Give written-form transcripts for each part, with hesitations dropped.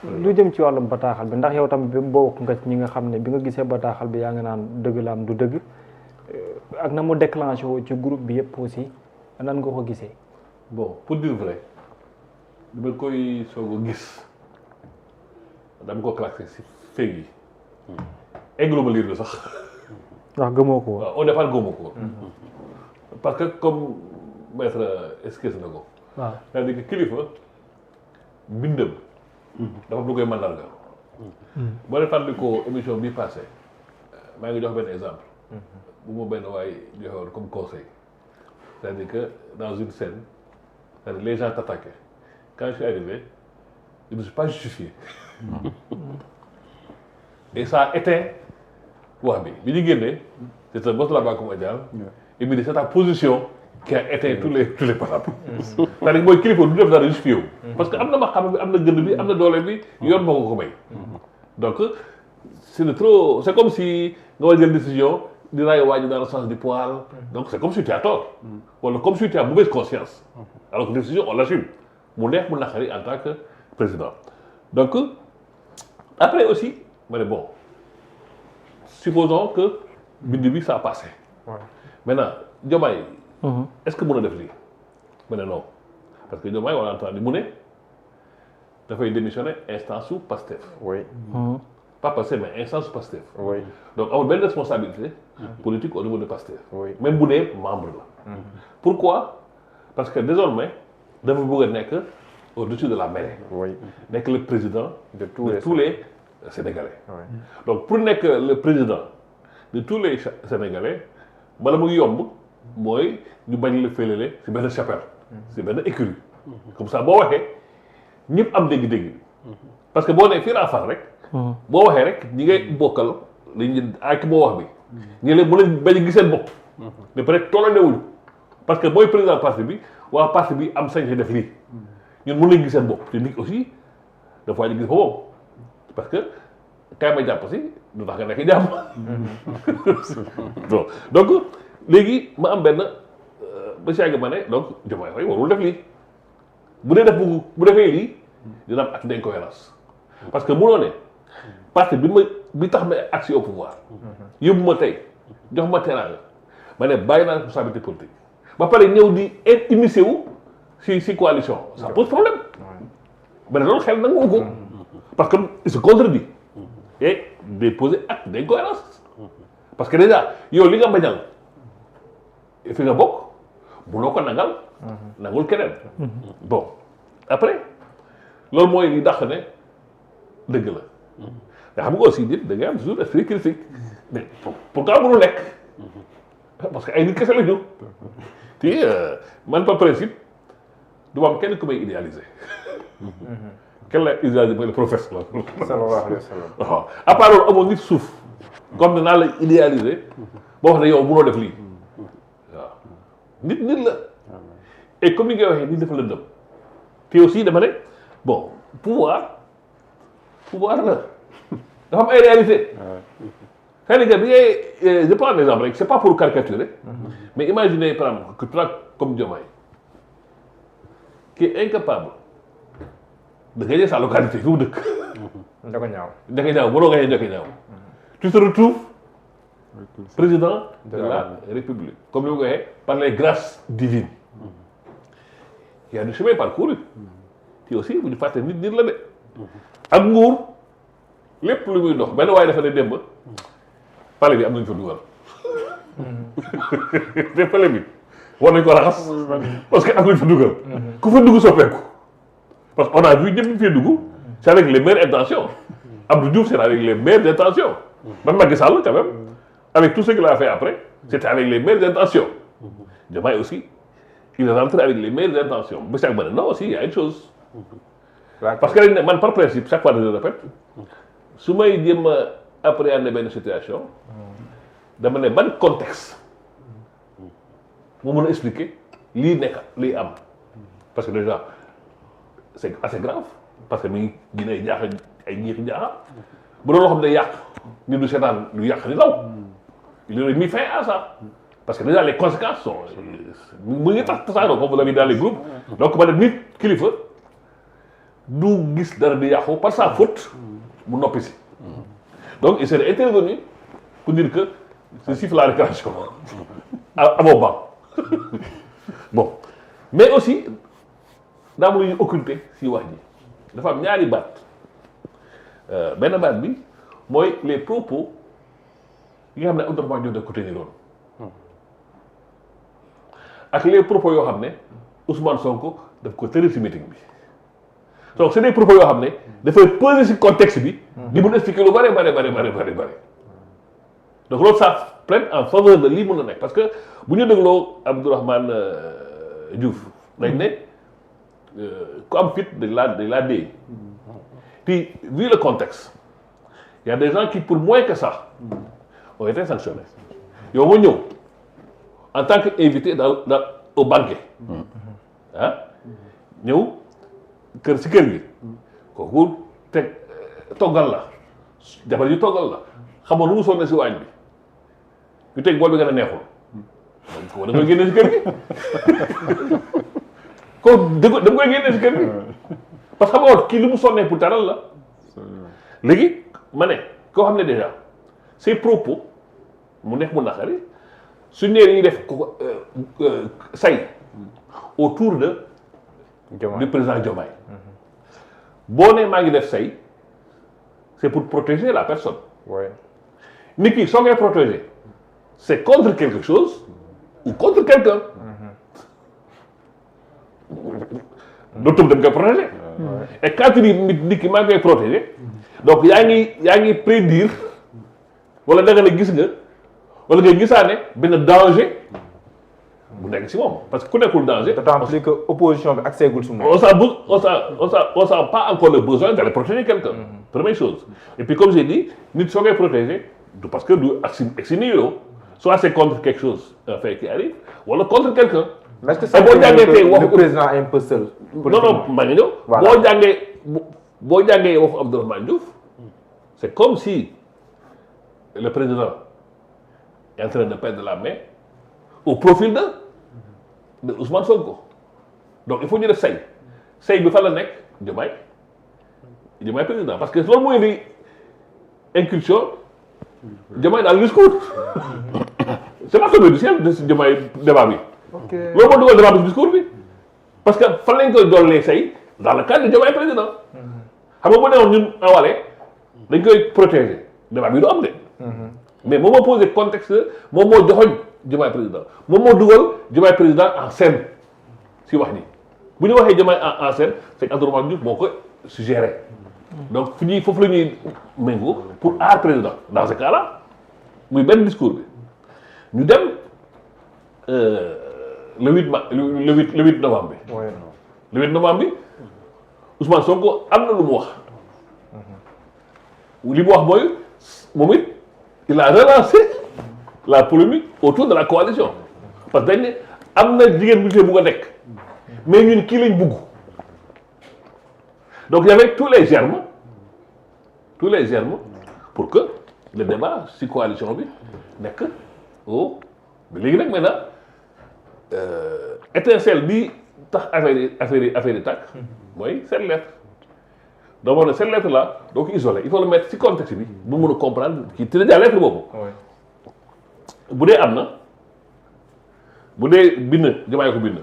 lu jëm ci wàllum bataaxal bi ndax yow tam bi bokk nga ci ñi nga xam ne bi nga gisee bataaxal bi yaa nga naan dëgg la am du dëgg ak na mu déclenché woo ci groupe bi yëpp aussi nan nga ko gisee. bon pour dire vrai li ma koy soog a gis dama ko classé si feeg yi eglu ma lire bi sax. ndax gëmoo ko woon. waaw au départ gëmoo ko woon parce que comme maître expliqué na ko. waaw c'est-à-dire que kilifa bindam. dafa am lu koy mandarga. boo leen fàttali ko émission bii passé maa ngi jox benn exemple. bu ma benn waay joxe woon comme conseil. c'est-à-dire que dans une scène c'est-à-dire les gens t'attaquaient quand je suis arrivé je ne suis pas justifié. et ça a éteint wax bi ñu génnee c'est un boss de la Banque mondiale. et puis c'est ta position qui a éteint tous les parables. c'est-à-dire mooy kilifa du def dara justifié wu. parce que am na ma xam bi am na gëdd bi am na doole bi yoon moo ko may. donc c'est comme si nga war a jël décision di raay waaj dans le sens du poil. donc c'est comme si tu as tort. wala comme si tu as mauvaise conscience. alors que décision on l'assume mu neex mu naqari en tant que président. donc après aussi ma ne bon supposons que bind bi ça a passé. maintenant Diomaye. est-ce que mën a def lii ma ne non parce que Diomaye on a entendu mu ne dafay démissionner instance su Pastef. oui. pas Pastef mais instance su Pastef. oui. donc amul benn responsabilité politique au niveau de Pastef. oui. même bu dee membre la. pourquoi parce que désormais dafa bëgg a nekk au-dessus de la mêlée. oui. nekk le président de tous les Sénégalais. oui. donc pour nekk le président de tous les Sénégalais bala muy yomb mooy ñu bañ la félele ci benn chapelle. ci benn écurie. comme ça boo waxee ñëpp am dégg-dégg bi. parce que boo nee fii raafal rek. boo waxee rek ñi ngay bokkal dañuy ak moo wax bi. ñu leen mën a bañ a gis seen bopp. mais peut-être tollanewuñu parce que mooy président parti bi waa parti bi am sañ def lii. ñun mën nañu gis seen bopp te nit aussi dafa ñu gis boppam parce que kaay ma jàpp si du tax nga nekk jàmm. donc léegi ma am benn ba si yàgg ma ne donc Diomaye Faye warul def lii bu dee def bu defee lii dina am acte d'incohérence parce que munoo ne parti bi tax ma accès au pouvoir yóbbu ma tey jox ma teraanga ma ne bàyyi naa responsabilité politique ba pare ñëw di initié wu si coalition ça pose problème ba ne loolu xel nangu ko parce que il se contredit et de poser acte d'incohérence parce que déjà yow li nga bañal fi nga bokk munoo ko nangul keneen bon après loolu mooy li dàq ne dëgg la nga xam nga aussi nit da ngay am toujours esprit critique mais pourquoi mënu nekk parce que ay nit kese la ñu te man par principe du ma am kenn ku may idéaliser kenn la idéaliser mooy le professeur sallallahu alayhi wa sallam. waaw à part loolu amoon nit suuf comme danaa la idéaliser boo wax ne yow mënoo def lii waaw nit la et comme ni ngay waxee nit dafa la dëm te aussi dama ne bon pouvoir la dafa am ay réalité c'est-à-dire que bi ngay je prends un exemple rek c'est pas pour caricaturer mais imaginez par exemple que tu as comme Diomaye qui est incapable de gagner sa localité fi mu dëkk. Ndiaga mënoo gagner Ndiaga tu te retrouves président de la République comme ni ma ko waxee par les grâces divines. Il y a du chemin parcouru te aussi bu ñu fàtte nit la de ak nguur lépp lu muy dox benn waaye dafa ne démb pale bi am nañu fa dugal te pale bi war nañ ko raxas parce que am nañu fa dugal ku fa dugg soppeeku parce que on a vu ñëpp ñu fee dugg c'est avec les meilleures intentions Abdou Diouf c'est avec les meilleures intentions même Macky Sall quand même avec tout ce qu'il a fait après c'était avec les meilleures intentions Diomaye aussi il est rentré avec les meilleures intentions ba chaque année non aussi il y a une chose parce que dañ ne man par principe chaque fois je le répète su may jéem a appréhender benn situation dama ne ban contexte moo mën a expliquer lii nekk lii am parce que déjà c'est assez grave parce que mi ngi Guinée jaaxa ay ñiixi jaaxa bu doon loo xam ne yàq ni du seetaan lu yàq di law il aurait mis fin à ça parce que déjà les conséquences sont mu ngi tasaaroo comme vous l'avez dit dans les groupes donc ma ne nit kilifa du gis dara di yàqu par sa faute mu noppi si donc il serait intervenu pour dire que ceci fait la récréation à mon banc bon mais aussi daa am lu ñuy occulter si wax ji dafa am ñaari baat benn baat bi mooy les propos yi nga xam ne Abdourahmane Diouf daf ko teniroon ak les propos yoo xam ne Ousmane Sonko daf ko tëral si meeting bi donc c'est des propos yoo xam ne dafay peser si contexte bi di mun expliquer lu bare donc loolu ça plaide en faveur de lii mun na nekk parce que bu ñu dégloo Abdourahmane Diouf dañ ne ku am fit dañ laa dee puis vu le contexte il y a des gens qui pour moins que ça ont été sanctionnés yow nga ñëw en tant qu'invité au banquet ah ñëw kër si kër gi kooku teg toggal la jabar ji toggal la xamoon nu mu sonne si waañ bi ñu teg bool bi gën a neexul donc da nga génne si kër gi ko da nga koy génne si kër gi parce que xamoon kii li mu sonnee pour taral la léegi ma ne koo xam ne déjà ses propos mu neex mu naqari su nee dañuy def ko say autour de du président Diomaye boo nee maa ngi def say c'est pour protéger la personne nit ki soo koy protéger c'est contre quelque chose ou contre quelqu'un doo tëb dem koy protéger et quand tu dis nit ki maa ngi koy protéger donc yaa ngi prédire wala da nga ne gis nga wala ngay gisaane benn danger bu nekk si moom parce que ku nekkul danger. d'autant plus que opposition bi accès gul si moom. on sent pas encore le besoin d'aller protéger quelqu'un. Première chose et puis comme j'ai dit nit soo koy protéger du parce que du agsi nihilo soit c'est contre quelque chose un fait qui arrive wala contre quelqu'un. mais est-ce que ça boo jàngee tey le président est un peu seul. non maa ngi ñëw. voilà boo jàngee waxu Abdourahmane Diouf c'est comme si le président est en train de perdre la main au profil de Ousmane Sonko donc il faut ñu def say bi fan la nekk Diomaye président parce que loolu mooy indi incursion Diomaye dans le discours c'est pas tombé du ciel de si Diomaye débat bi. loolu moo dugal débat bi discours bi parce que fan lañ koy dollee say dans le cadre de Diomaye président xam nga bu newoon ñun awale dañ koy protéger débat bi du am de mais moom moo posé contexte moom moo joxoñ Diomaye président moom moo dugal Diomaye président en scène si wax ni bu ñu waxee Diomaye en scène c'est Abdourahmane Diouf moo ko suggéré donc foofu la ñuy méngoo pour aar président dans ce cas-là muy benn discours bi ñu dem le 8 novembre bi. le 8 novembre bi Ousmane Sonko am na lu mu wax li mu wax mooy moom it il a relancé la polémique autour de la coalition parce que dañ ne am na jigéen bu see bugg a nekk mais ñun kii lañ bugg donc il y avait tous les germes pour que le débat si coalition bi nekk léegi nag maintenant étincelle bi tax affaire yi tàkk mooy cette lettre donc moo ne cette lettre là donc isolé il faut le mettre si contexte bi bu mun a comprendre kii te déjà lettre boobu bu dee am na bu dee bind Diomaye ko bind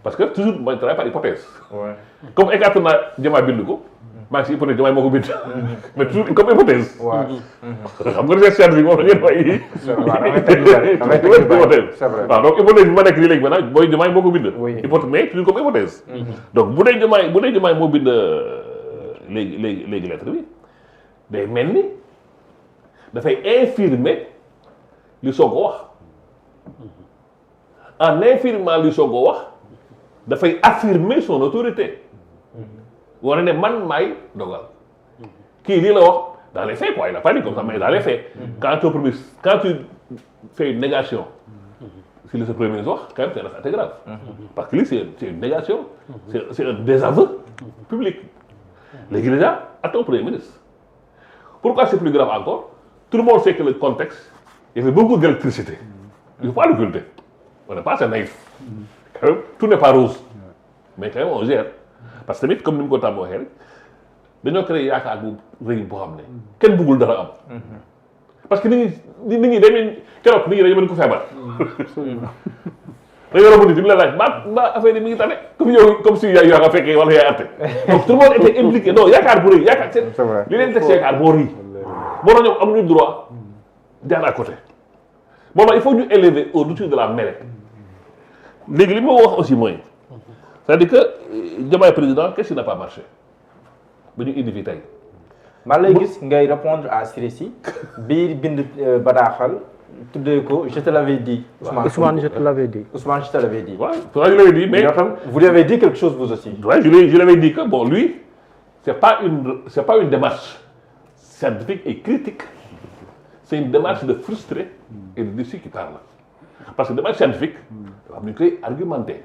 parce que toujours mooy travaille par hypothèse comme écarté naa Diomaye bind ko maa ngi si hypothèse Diomaye moo ko bind mais toujours comme hypothèse xam nga recherche scientifique moom la ngeen fay waaw donc hypothèse bi ma nekk nii léegi maintenant booy Diomaye moo ko bind hypothèse mais toujours comme hypothèse donc bu dee Diomaye moo bind léegi lettre bi day mel ni dafay infirmer li Sonko wax en infirmant li Sonko wax dafay affirmer son autorité wane ne man maay dogal kii lii la wax dans les faits quoi il n'a pas dit comme ça mais dans les faits quand tu fais une négation si le premier ministre wax quand même c'est assez grave parce que lii c'est une négation c'est un désaveu public léegi déjà à ton premier ministre pourquoi c'est plus grave encore tout le monde sait que le contexte il y avait beaucoup d'électricité il ne faut pas l'occulter on n'est pas assez naïf quand même tout n'est pas rose mais quand même on gère parce que tamit comme ni mu ko tàmm waxee rek dañoo créé yaakaar bu rëy boo xam ne kenn bëggul dara am. parce que nit ñi dañuy keroog nit ñi dañu mën ko feebar. da nga romb nit ñi la laaj mbaa affaire yi mi ngi tane comme yow comme si yaa nga fekkee wala yaay atte donc tout le monde était impliqué non yaakaar bu rëy yaakaar seen li leen teg si yaakaar boo rëy moo tax ñoom amuñu droit jaar à côté moo tax il faut ñu élever au-dessus de la mêlée léegi li ma wax aussi mooy c'est-à-dire que Diomaye président qu'est-ce qui n'a pas marché ba ñu indi fi tey maa lay gis ngay répondre à Sirissi bii bind bataaxal tuddee ko je te l'avais dit. Ousmane je te l'avais dit. Ousmane je te l'avais dit. Ouais, je l'avais dit mais vous lui avez dit quelque chose vous aussi. Ouais, je l'avais dit que bon lui c'est pas une démarche scientifique et critique c'est une démarche de frustré et de déçu qui parle parce que démarche scientifique dafa am ñu koy argumenter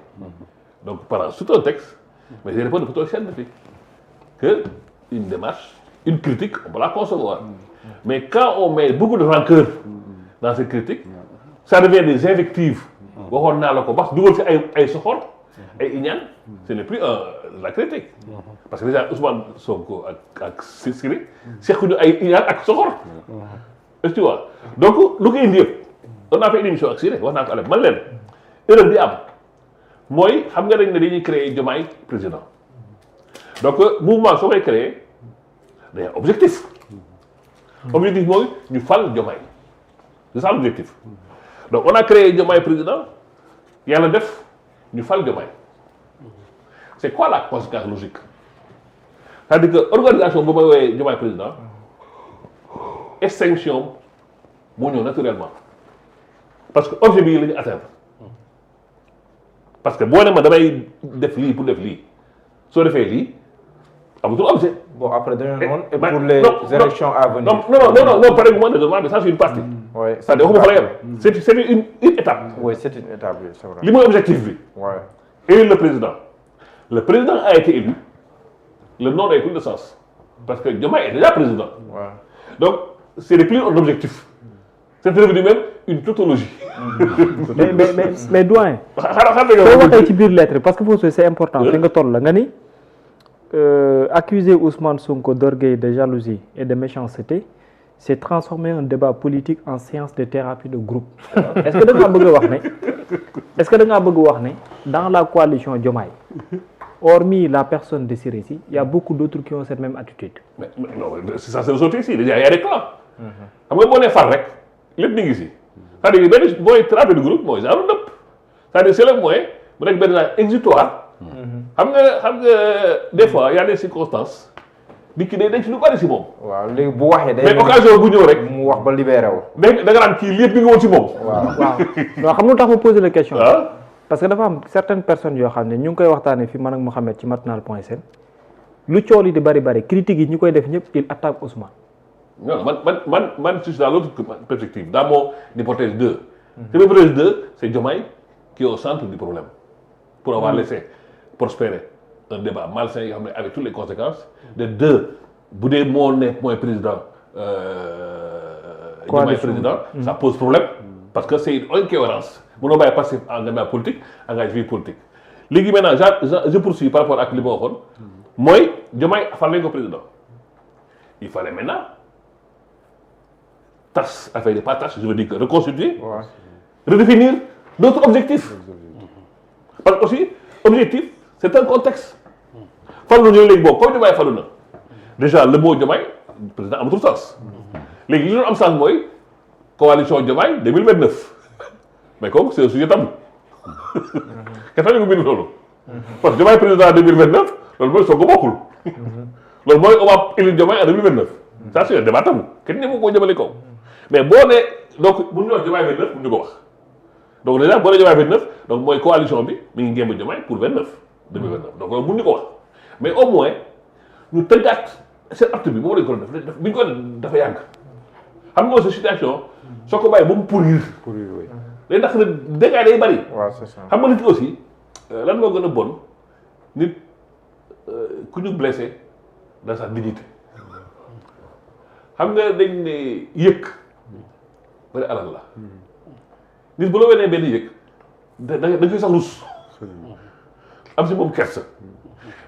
donc par tout un texte mais j'ai répondu plutôt scientifique que une démarche une critique on peut la concevoir mais quand on met beaucoup de rancœur dans ces critiques ça devient des invectives waxoon naa la ko wax dugal ci ay soxor ay iñaan ce n'est plus la critique parce que déjà Ousmane Sonko ak Siri sequñu ay iñaan ak soxor est-ce que tu vois donc lu ko indi yëpp on a fait une émission ak Siri wax naa ko man leen erreur bi am mooy xam nga dañ ne dañuy créer Diomaye président donc mouvement soo koy créer day objectif objectif mooy ñu fal Diomaye c'est ça l'objectif donc on a créé Diomaye président yàlla def ñu fal Diomaye c'est quoi la conséquence logique c'est-à-dire que organisation bu may woowee Diomaye président extinction moo ñëw naturellement parce que objet bi la ñu atteindre parce que boo ne ma damay def lii pour def lii soo defee lii amatul objet. Bon, après, et pour les élections à venir. Non, pas règlement, mais ça, c'est une partie. Oui, c'est une étape. Oui, c'est une étape, oui, c'est vrai. L'objectif, ouais. Élire le président. Le président a été élu. Le nom n'a plus de sens. Parce que Diomaye est déjà président. Ouais. Donc, c'est plus un objectif. C'est devenu même une tautologie. mais doyen. soo waxee ci biir lettre parce que c'est important. fi nga toll la nga ni. Accuser Ousmane Sonko d'orgueil, de jalousie et de méchanceté, c'est transformer un débat politique en séance de thérapie de groupe. Est-ce que da ngaa bëgg wax ne dans la coalition Diomaye, hormis la personne de Sirissi, il y a beaucoup d'autres qui ont cette même attitude. Mais non, c'est ça, c'est le sauté ici. Déjà, il y a des clans. Xam nga boo nee far rek lépp mi ngi si. C'est-à-dire benn mooy thérapie de groupe mooy genre nëpp. C'est-à-dire c'est le moyen bu nekk benn exutoire. xam nga des fois y a des circonstances nit ki day denc lu bari si moom. waaw léegi bu waxee day. mais occasion bu ñëw rek. mu wax ba libéré wu. da nga naan kii lépp bi nga woon si moom. waaw non xam nga tax ma poser la question. Ah. parce que dafa am certaines personnes yoo xam ne ñu ngi koy waxtaanee fi man ak Mouhamed ci matinal.sn lu coow li di bari critiques yi ñu koy def ñëpp il attaque Ousmane. non man je suis dans l'autre perspective dans mon hypothèse 2. L'hypothèse 2 c'est Diomaye qui est au centre du problème pour avoir laissé prospérer un débat malsain yoo xam ne avec toutes les conséquences de deux bu dee moo nekk mooy président Diomaye président ça pose problème parce que c'est une incohérence mënoo bàyyi passif engagement politique engagement vie politique léegi maintenant je poursuis par rapport ak li ma waxoon mooy Diomaye fal nañ ko président il fallait maintenant tas affaire de pas tas je veux dire que reconstituer redéfinir d'autres objectifs parce que aussi objectif c'est un contexte falu na ñu léegi boobu comme Diomaye falu na déjà le mot Diomaye président amatul sens léegi li doon am sens mooy coalition Diomaye 2029 mais kooku c'est un sujet tabou kenn ñu ko bind loolu parce que Diomaye président 2029 loolu mooy soo ko bokkul loolu mooy on va élire Diomaye en 2029 ça c'est un débat tabou kenn ñi mu ko jëmale kaw mais boo nee donc bu ñu wax Diomaye 29 bu ñu ko wax donc déjà boo nee Diomaye 29 donc mooy coalition bi mi ngi ngémb Diomaye pour 2029 donc loolu bu ñu ko wax mais au moins ñu tëggaat seen acte bi moom lañ ko def bi ñu ko dafa yàgg xam nga aussi situation soo ko bàyyi ba mu pourrir oui. day ndax ne dégâts day bari. waaw c'est ça. xam nga nit ki aussi lan moo gën a bon nit ku ñu blessé dans sa dignité xam nga dañ ne yëg bari alal la nit bu la wenee benn yëg da nga koy sax rus am si moom kersa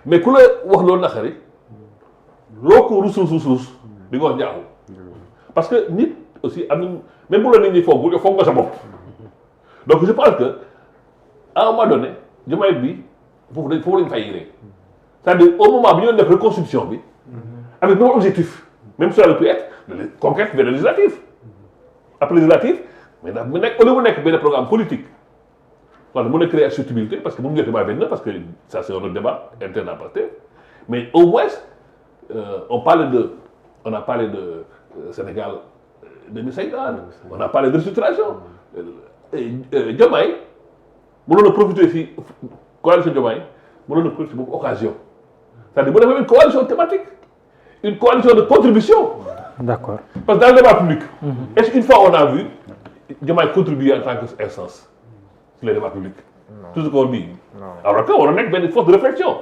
mais ku la wax loolu naqari loo ko ruus di nga wax njaaxu parce que nit aussi am na même bu la nit ñi foog nga sa bopp donc je pense que à un moment donné Diomaye bi foofu lañ fay yéree c'est-à-dire au moment bi ñu doon def reconstruction bi avec même objectif même si ça aurait pu être de conquête vers le législatif après législatif mais nag mu nekk au lieu mu nekk benn programme politique wala mën a créer acceptabilité parce que mu ngi débat benn parce que ça c'est un autre débat interne à Pastef mais au moins on a parlé de Sénégal 2050 on a parlé de restructuration Diomaye mënoon na profiter si coalition Diomaye mënoon na profiter boobu occasion c'est-à-dire bu defee une coalition thématique une coalition de contribution. D'accord. Parce que dans le débat public, est-ce qu'une fois on a vu Diomaye contribuer en tant qu'instance sur le débat public? Tout ce qu'on dit. Alors qu'on a une force de réflexion.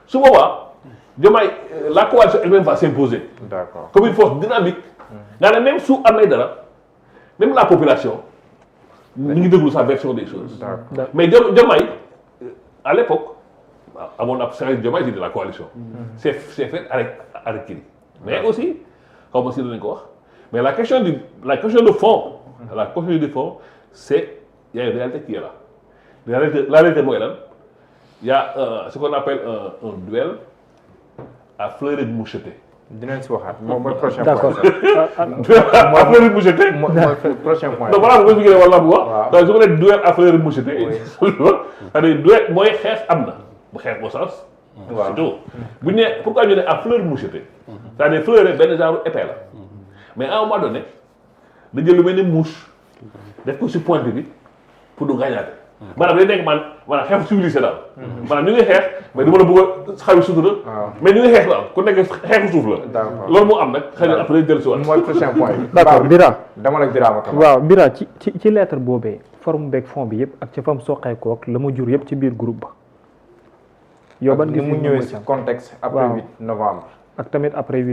Ce moment, Diomaye, la coalition elle-même va s'imposer. D'accord. Comme une force dynamique. Même sous Ahmed, même la population, nous devons sa version des choses. D'accord. Mais Diomaye, à l'époque, à mon absence, Diomaye c'était de la coalition. C'est fait avec qui? Mais aussi, comme aussi donné quoi. Mais la question de fond, c'est il y a une réalité qui est là. La réalité moi là, il y a ce qu'on appelle un duel à fleur de moucheté. Dinañ si waxaat mooy prochain point. D'accord. À fleur de moucheté. mooy prochain point. donc voilà bu ma expliqué wala bu wax. donc su ko nee duel à fleur de moucheté. c'est-à-dire duel mooy xeex am na bu xeex au sens. waaw surtout bu ñu nee pourquoi ñu ne à fleur de moucheté. c'est-à-dire fleur benn genre épée la. mais à un moment donné da jël lu mel ni mouche def ko si pointe bi pour du gaañaate. maanaam day nekk maanaam xeexu civilisé daal. maanaam ñu ngi xeex mais du ma la bëgg a xawi sutura. mais ñu ngi xeex daal ku nekk xeexu suuf la. d'accord loolu moo am nag xëy na après dellu si waat. mooy prochain point. D'accord Bira. dama la Birama Kama. waaw Bira ci lettre boobee forme beeg fond bi yëpp ak ca fam soqeekoo ak la mu jur yëpp ci biir groupe ba. yow ban ni mu ñëwee si contexte. après waaw 8 novembre. ak tamit après 8